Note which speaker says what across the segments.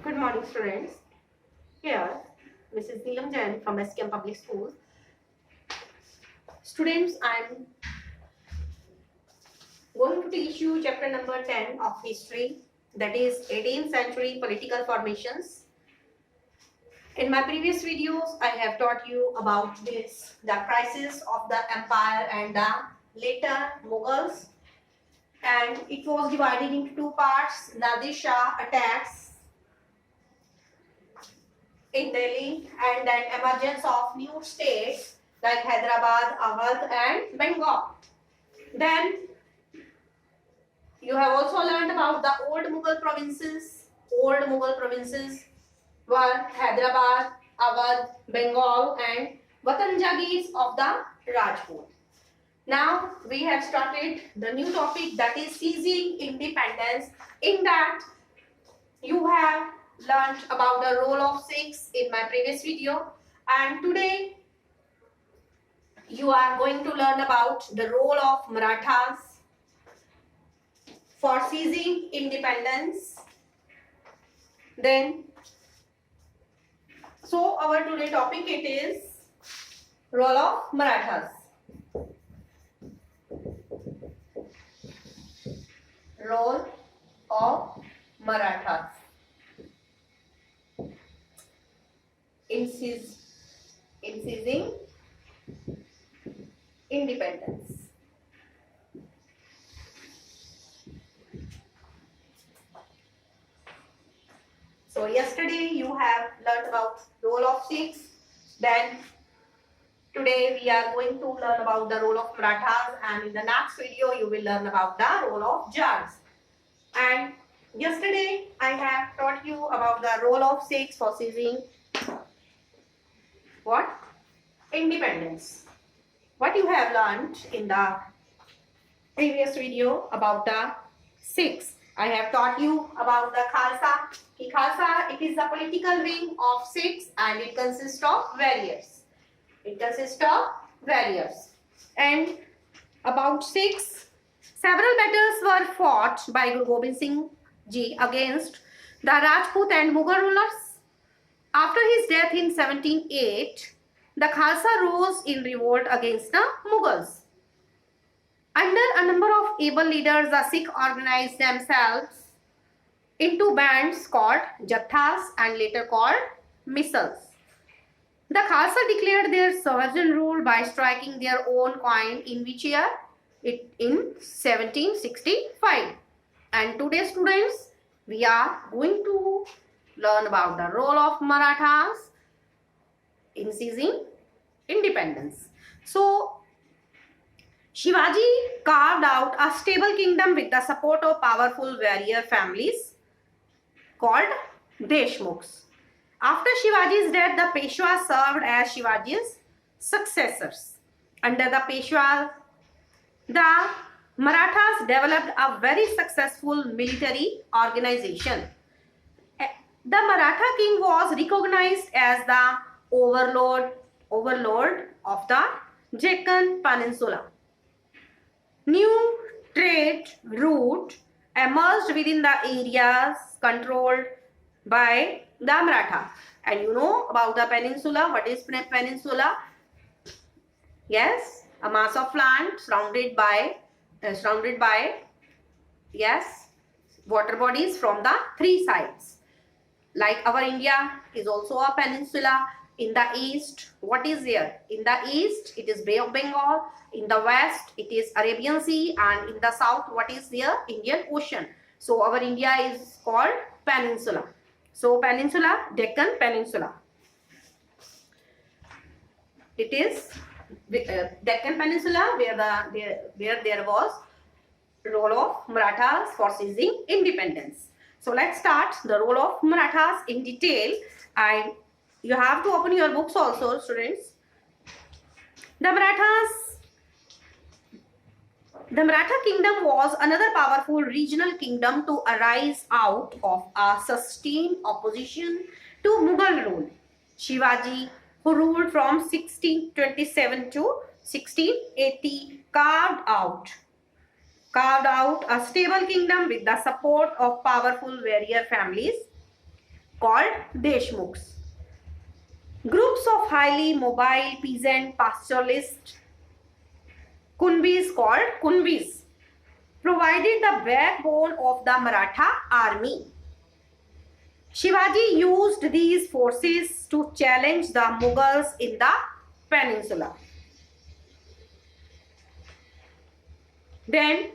Speaker 1: Good morning, students. Here, Mrs. Neelam Jain from SKM Public Schools. Students, I'm going to teach you chapter number 10 of history, that is 18th century political formations. In my previous videos, I have taught you about this, the crisis of the empire and the later Mughals. And it was divided into two parts, Nadir Shah attacks in Delhi and then emergence of new states like Hyderabad, Awadh and Bengal. Then you have also learned about the old Mughal provinces. Old Mughal provinces were Hyderabad, Awadh, Bengal and Watan Jagirs of the Rajput. Now we have started the new topic, that is seizing independence. In that you have learned about the role of Sikhs in my previous video, and today you are going to learn about the role of Marathas for seizing independence. Then, so our today topic it is role of Marathas. Role of Marathas in seizing independence. So yesterday you have learned about role of Sikhs. Then today we are going to learn about the role of Marathas, and in the next video you will learn about the role of Jats. And yesterday I have taught you about the role of Sikhs for seizing what? Independence. What you have learned in the previous video about the Sikhs. I have taught you about the Khalsa. Khalsa, it is the political wing of Sikhs and it consists of warriors. And about Sikhs, several battles were fought by Guru Gobind Singh Ji against the Rajput and Mughal rulers. After his death in 1708, the Khalsa rose in revolt against the Mughals. Under a number of able leaders, the Sikhs organized themselves into bands called Jathas and later called Misls. The Khalsa declared their sovereign rule by striking their own coin in which year? In 1765. And today, students, we are going to learn about the role of Marathas in seizing independence. So, Shivaji carved out a stable kingdom with the support of powerful warrior families called Deshmukhs. After Shivaji's death, the Peshwa served as Shivaji's successors. Under the Peshwa, the Marathas developed a very successful military organization. The Maratha king was recognized as the overlord of the Deccan Peninsula. New trade route emerged within the areas controlled by the Maratha. And you know about the peninsula. What is peninsula? Yes, a mass of land surrounded by yes, water bodies from the three sides. Like our India is also a peninsula. In the east, what is there? In the east, it is Bay of Bengal. In the west, it is Arabian Sea. And in the south, what is there? Indian Ocean. So, our India is called peninsula. So, peninsula, Deccan Peninsula. It is Deccan Peninsula where there was role of Marathas for seizing independence. So, let's start the role of Marathas in detail, and you have to open your books also, students. The Maratha Kingdom was another powerful regional kingdom to arise out of a sustained opposition to Mughal rule. Shivaji, who ruled from 1627 to 1680, carved out a stable kingdom with the support of powerful warrior families called Deshmukhs. Groups of highly mobile peasant pastoralist Kunbis called Kunbis provided the backbone of the Maratha army. Shivaji used these forces to challenge the Mughals in the peninsula. Then,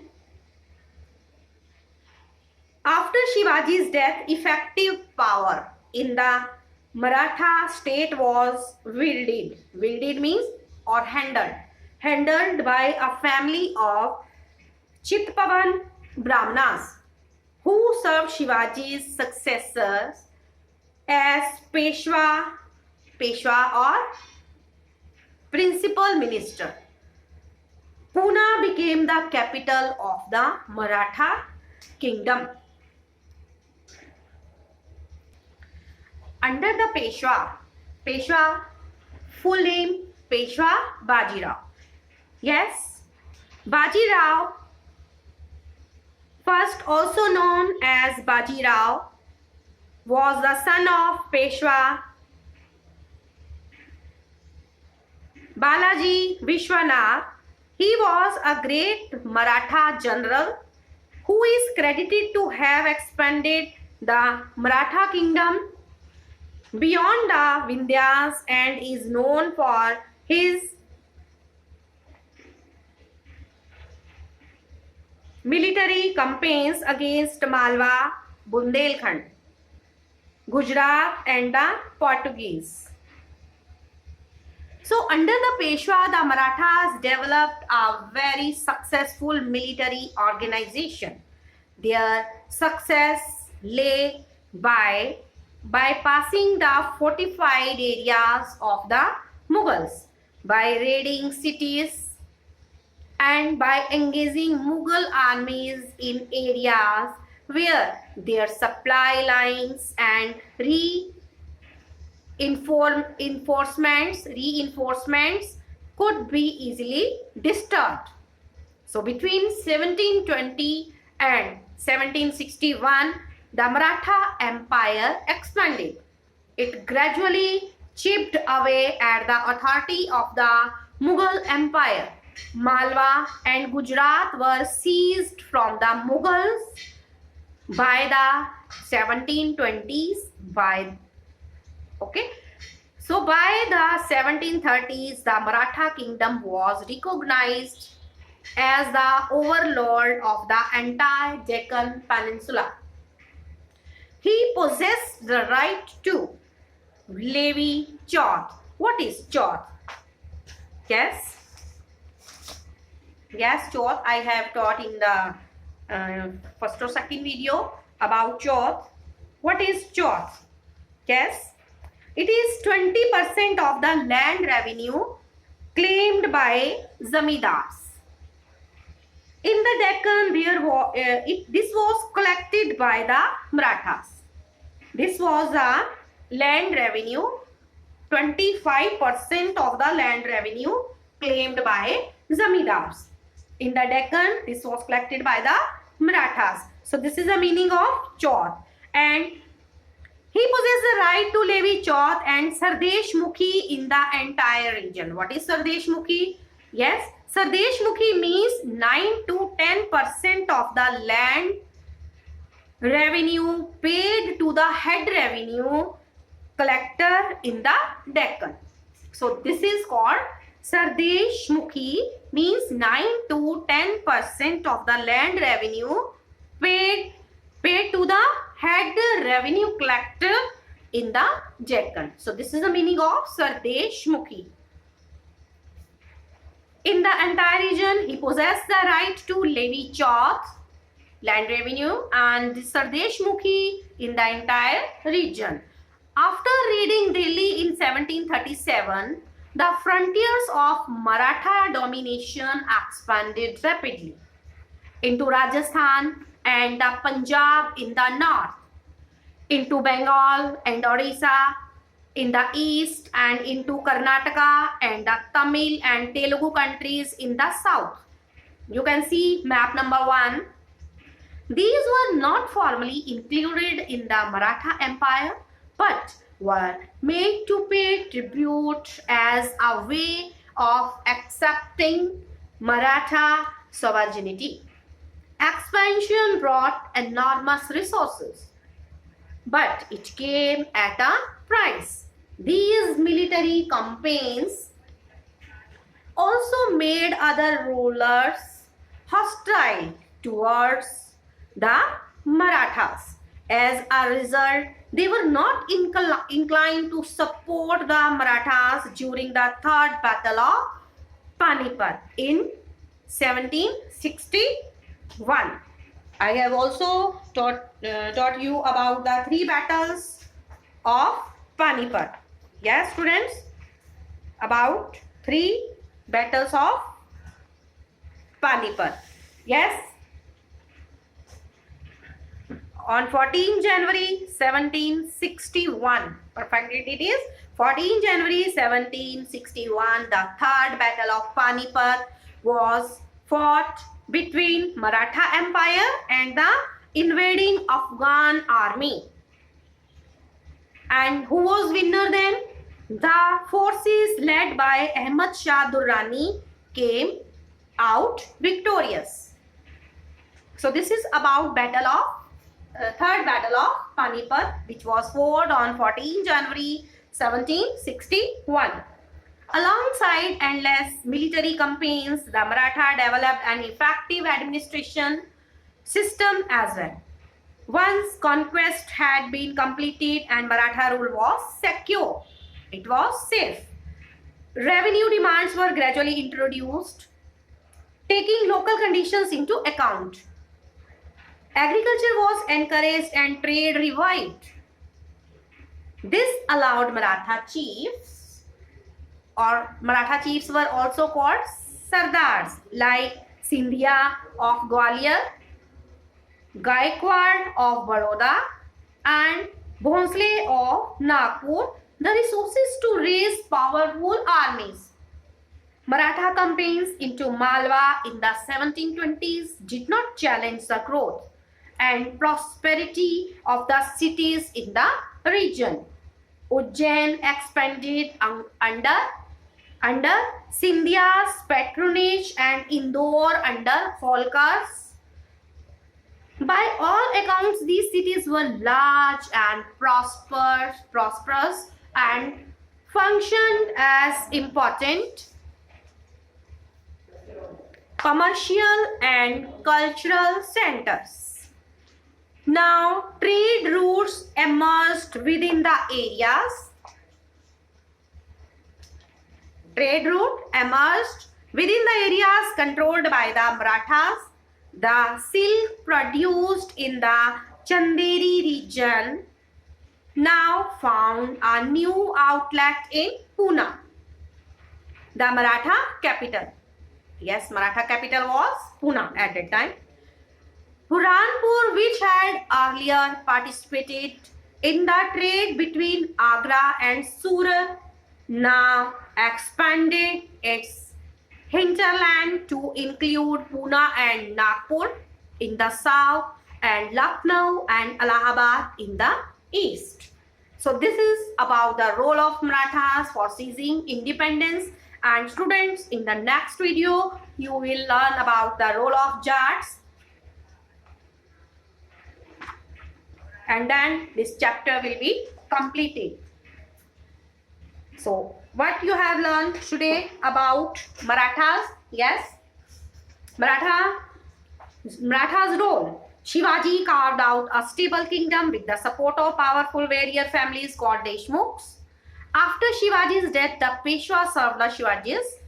Speaker 1: after Shivaji's death, effective power in the Maratha state was wielded. Wielded means or handled. Handled by a family of Chitpavan Brahmanas who served Shivaji's successors as Peshwa or principal minister. Pune became the capital of the Maratha Kingdom. Under the Peshwa, full name Peshwa Bajirao. Yes, Bajirao, first also known as Bajirao, was the son of Peshwa Balaji Vishwanath. He was a great Maratha general who is credited to have expanded the Maratha kingdom beyond the Vindhyas and is known for his military campaigns against Malwa, Bundelkhand, Gujarat and the Portuguese. So under the Peshwa, the Marathas developed a very successful military organization. Their success lay by bypassing the fortified areas of the Mughals, by raiding cities and by engaging Mughal armies in areas where their supply lines and reinforcements could be easily disturbed. So between 1720 and 1761, the Maratha Empire expanded. It gradually chipped away at the authority of the Mughal Empire. Malwa and Gujarat were seized from the Mughals by the 1720s. So by the 1730s, the Maratha Kingdom was recognized as the overlord of the entire Deccan Peninsula. He possessed the right to levy chauth. What is chauth? Yes, chauth I have taught in the first or second video about chauth. What is chauth? Yes, it is 20% of the land revenue claimed by zamindars. In the Deccan, this was collected by the Marathas. This was a land revenue, 25% of the land revenue claimed by zamindars. In the Deccan, this was collected by the Marathas. So this is the meaning of chauth. And he possessed the right to levy chauth and Sardesh Mukhi in the entire region. What is Sardesh Mukhi? Yes, Sardesh Mukhi means 9 to 10% of the land revenue paid to the head revenue collector in the Deccan. So this is called Sardesh Mukhi, means 9 to 10% of the land revenue paid to the head revenue collector in the Deccan. So this is the meaning of Sardesh Mukhi. In the entire region, he possessed the right to levy chauth, land revenue, and the Sardesh Mukhi in the entire region. After raiding Delhi in 1737, the frontiers of Maratha domination expanded rapidly into Rajasthan and the Punjab in the north, into Bengal and Odisha in the east, and into Karnataka and the Tamil and Telugu countries in the south. You can see map number 1. These were not formally included in the Maratha Empire, but were made to pay tribute as a way of accepting Maratha sovereignty. Expansion brought enormous resources, but it came at a price. These military campaigns also made other rulers hostile towards the Marathas. As a result, they were not inclined to support the Marathas during the Third Battle of Panipat in 1761. I have also taught you about the three battles of Panipat. Yes, students, about three battles of Panipat. Yes. On 14 January 1761, perfect it is 14 January 1761, the third battle of Panipat was fought between Maratha Empire and the invading Afghan army. And who was winner then? The forces led by Ahmad Shah Durrani came out victorious. So this is about third battle of Panipat, which was fought on 14 January 1761. Alongside endless military campaigns, the Maratha developed an effective administration system as well. Once conquest had been completed and Maratha rule was secure, it was safe. Revenue demands were gradually introduced, taking local conditions into account. Agriculture was encouraged and trade revived. This allowed Maratha chiefs, or Maratha chiefs were also called Sardars, like Sindhia of Gwalior, Gaikwad of Baroda, and Bhonsle of Nagpur, the resources to raise powerful armies. Maratha campaigns into Malwa in the 1720s did not challenge the growth and prosperity of the cities in the region. Ujjain expanded under Scindia's patronage and Indore under Holkar's. By all accounts, these cities were large and prosperous and functioned as important commercial and cultural centers. Now, trade routes emerged within the areas. Trade route emerged within the areas controlled by the Marathas. The silk produced in the Chanderi region now found a new outlet in Pune, the Maratha capital. Yes, Maratha capital was Pune at that time. Burhanpur, which had earlier participated in the trade between Agra and Surat, now expanded its hinterland to include Pune and Nagpur in the south and Lucknow and Allahabad in the east. So this is about the role of Marathas for seizing independence. And students, in the next video, you will learn about the role of Jats. And then this chapter will be completed. So, what you have learned today about Marathas? Yes, Marathas role. Shivaji carved out a stable kingdom with the support of powerful warrior families called Deshmukhs. After Shivaji's death, the Peshwa served the Shivaji's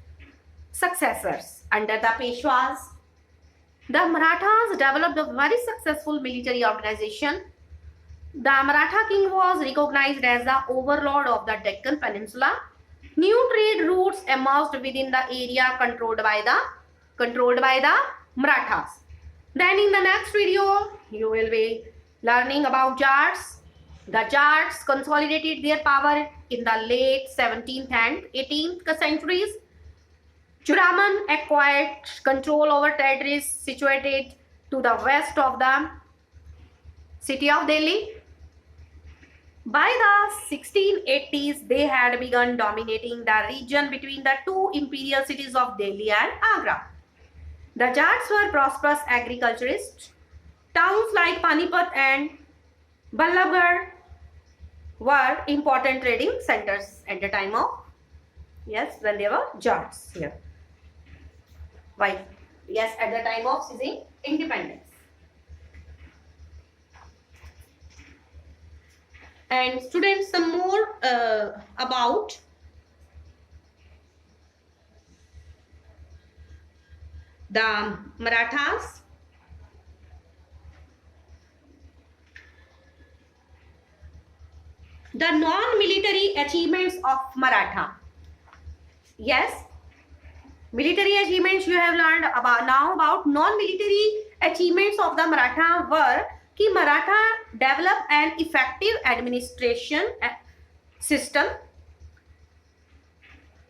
Speaker 1: successors. Under the Peshwas, the Marathas developed a very successful military organization. The Maratha king was recognized as the overlord of the Deccan Peninsula. New trade routes emerged within the area controlled by the Marathas. Then in the next video, you will be learning about Jats. The Jats consolidated their power in the late 17th and 18th centuries. Churaman acquired control over territories situated to the west of the city of Delhi. By the 1680s, they had begun dominating the region between the two imperial cities of Delhi and Agra. The Jats were prosperous agriculturists. Towns like Panipat and Ballabgarh were important trading centers at the time of, yes, when they were Jats here. Why? Yes, at the time of seizing independence. And students, some more about the Marathas. The non-military achievements of Maratha. Yes, military achievements you have learned about. Now about non-military achievements of the Maratha were कि Maratha developed an effective administration system.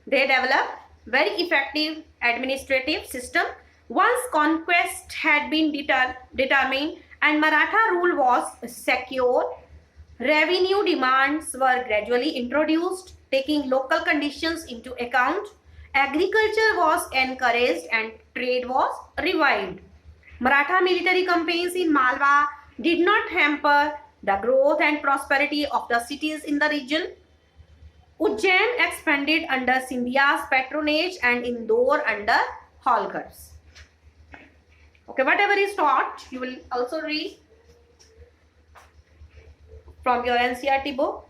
Speaker 1: They developed very effective administrative system. Once conquest had been determined and Maratha rule was secure, revenue demands were gradually introduced, taking local conditions into account. Agriculture was encouraged and trade was revived. Maratha military campaigns in Malwa did not hamper the growth and prosperity of the cities in the region. Ujjain expanded under Scindia's patronage and Indore under Holkar's. Okay, whatever is taught, you will also read from your NCERT book.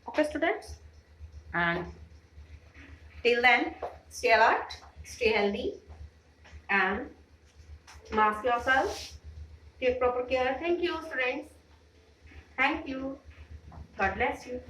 Speaker 1: Okay, students? And till then, stay alert, stay healthy, and mask yourself. Take proper care. Thank you, students. Thank you. God bless you.